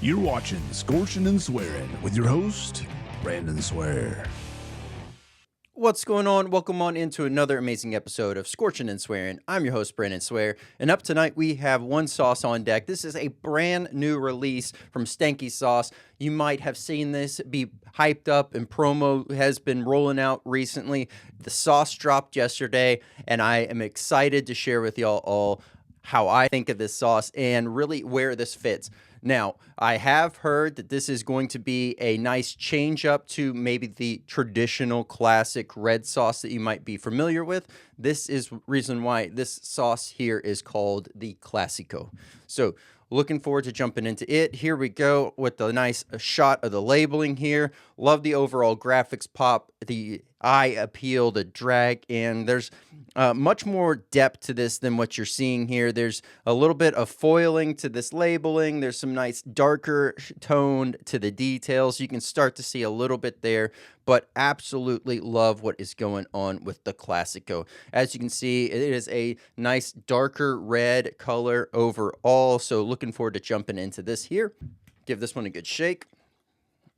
You're watching Scorching and Swearing with your host, Brandon Swear. What's going on? Welcome on into another amazing episode of Scorching and Swearing. I'm your host, Brandon Swear, and up tonight we have one sauce on deck. This is a brand new release from Stanky Sauce. You might have seen this be hyped up, and promo has been rolling out recently. The sauce dropped yesterday, and I am excited to share with y'all all how I think of this sauce and really where this fits. Now, I have heard that this is going to be a nice change up to maybe the traditional classic red sauce that you might be familiar with. This is reason why this sauce here is called the Clasico. So, looking forward to jumping into it. Here we go with the nice shot of the labeling here. Love the overall graphics pop, the eye appeal, the drag, and there's much more depth to this than what you're seeing here. There's a little bit of foiling to this labeling. There's some nice darker tone to the details. You can start to see a little bit there, but absolutely love what is going on with the Clasico. As you can see, it is a nice darker red color overall. So looking forward to jumping into this here. Give this one a good shake.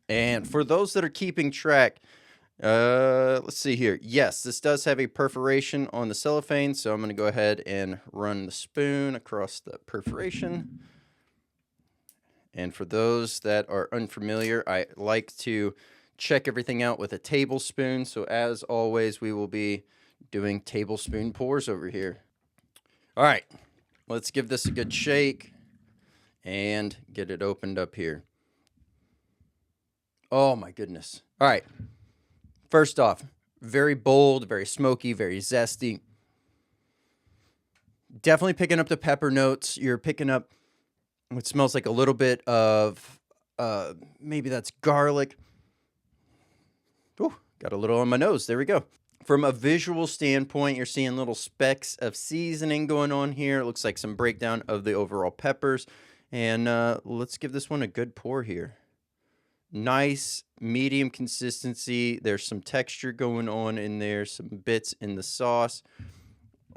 And for those that are keeping track, let's see here. Yes, this does have a perforation on the cellophane, so I'm going to go ahead and run the spoon across the perforation. And for those that are unfamiliar, I like to check everything out with a tablespoon. So as always, we will be doing tablespoon pours over here. All right, let's give this a good shake and get it opened up here. Oh my goodness. All right. First off, very bold, very smoky, very zesty. Definitely picking up the pepper notes. You're picking up what smells like a little bit of, maybe that's garlic. Ooh, got a little on my nose. There we go. From a visual standpoint, you're seeing little specks of seasoning going on here. It looks like some breakdown of the overall peppers. And let's give this one a good pour here. Nice medium consistency. There's some texture going on in there, some bits in the sauce.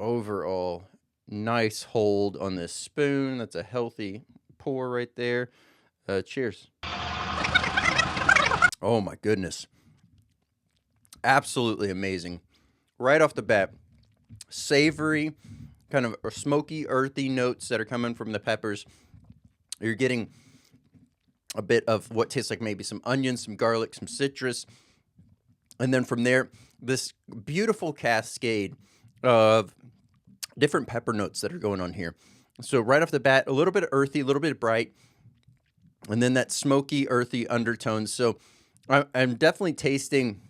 Overall, nice hold on this spoon. That's a healthy pour right there. Cheers. Oh my goodness. Absolutely amazing. Right off the bat, savory, kind of smoky, earthy notes that are coming from the peppers. You're getting a bit of what tastes like maybe some onions, some garlic, some citrus. And then from there, this beautiful cascade of different pepper notes that are going on here. So right off the bat, a little bit of earthy, a little bit of bright, and then that smoky, earthy undertones. So I'm definitely tasting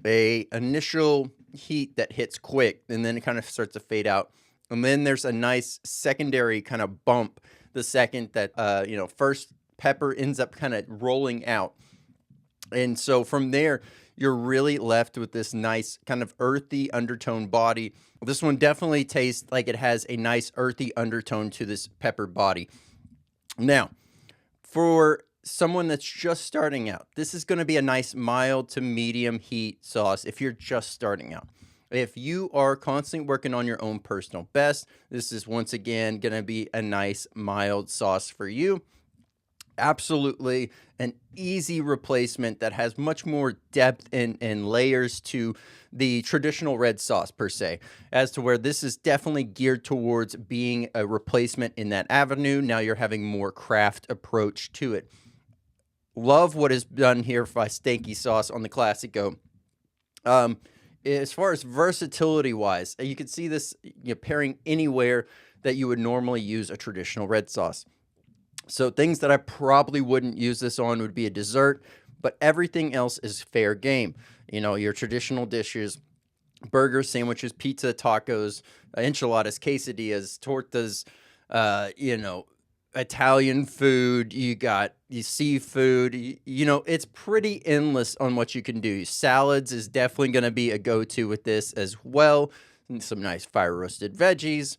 a initial heat that hits quick, and then it kind of starts to fade out. And then there's a nice secondary kind of bump the second that, first pepper ends up kind of rolling out. And so from there, you're really left with this nice kind of earthy undertone body. This one definitely tastes like it has a nice earthy undertone to this pepper body. Now, for someone that's just starting out, this is going to be a nice mild to medium heat sauce if you're just starting out. If you are constantly working on your own personal best, this is once again going to be a nice mild sauce for you. Absolutely an easy replacement that has much more depth and layers to the traditional red sauce per se, as to where this is definitely geared towards being a replacement in that avenue. Now you're having more craft approach to it. Love what is done here by Stanky Sauce on the Clasico. As far as versatility wise, you can see this pairing anywhere that you would normally use a traditional red sauce. So things that I probably wouldn't use this on would be a dessert, but everything else is fair game. Your traditional dishes, burgers, sandwiches, pizza, tacos, enchiladas, quesadillas, tortas, Italian food, you got seafood, it's pretty endless on what you can do. Salads is definitely going to be a go-to with this as well. And some nice fire roasted veggies.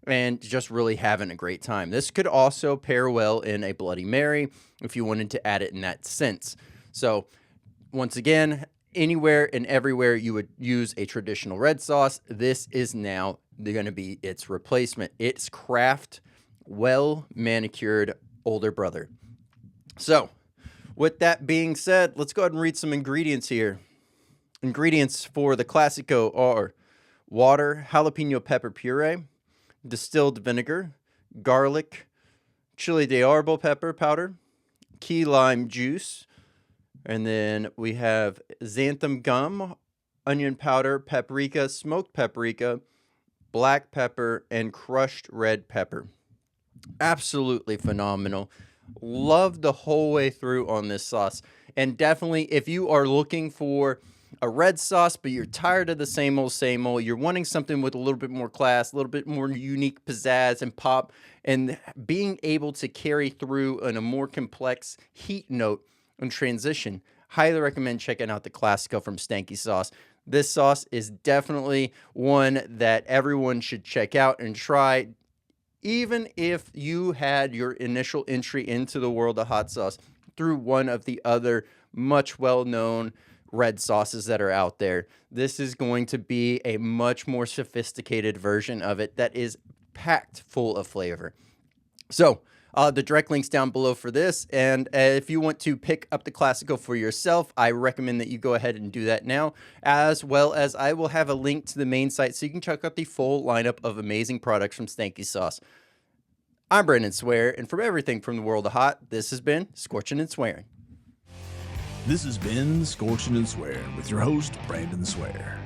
And just really having a great time. This could also pair well in a Bloody Mary if you wanted to add it in that sense. So once again, anywhere and everywhere you would use a traditional red sauce, this is now going to be its replacement. It's craft, well manicured older brother. So, with that being said, let's go ahead and read some ingredients here. Ingredients for the Clasico are water, jalapeno pepper puree, distilled vinegar, garlic, chili de arbol pepper powder, key lime juice, and then we have xanthan gum, onion powder, paprika, smoked paprika, black pepper, and crushed red pepper. Absolutely phenomenal. Love the whole way through on this sauce. And definitely, if you are looking for a red sauce, but you're tired of the same old, you're wanting something with a little bit more class, a little bit more unique pizzazz and pop, and being able to carry through in a more complex heat note and transition, highly recommend checking out the Clasico from Stanky Sauce. This sauce is definitely one that everyone should check out and try, even if you had your initial entry into the world of hot sauce through one of the other much well-known red sauces that are out there. This is going to be a much more sophisticated version of it that is packed full of flavor. So, the direct link's down below for this, and if you want to pick up the Clasico for yourself, I recommend that you go ahead and do that now, as well as I will have a link to the main site so you can check out the full lineup of amazing products from Stanky Sauce. I'm Brandon Swear, and from everything from the world of hot, this has been Scorching and Swearing. This has been Scorching and Swearing with your host, Brandon Swear.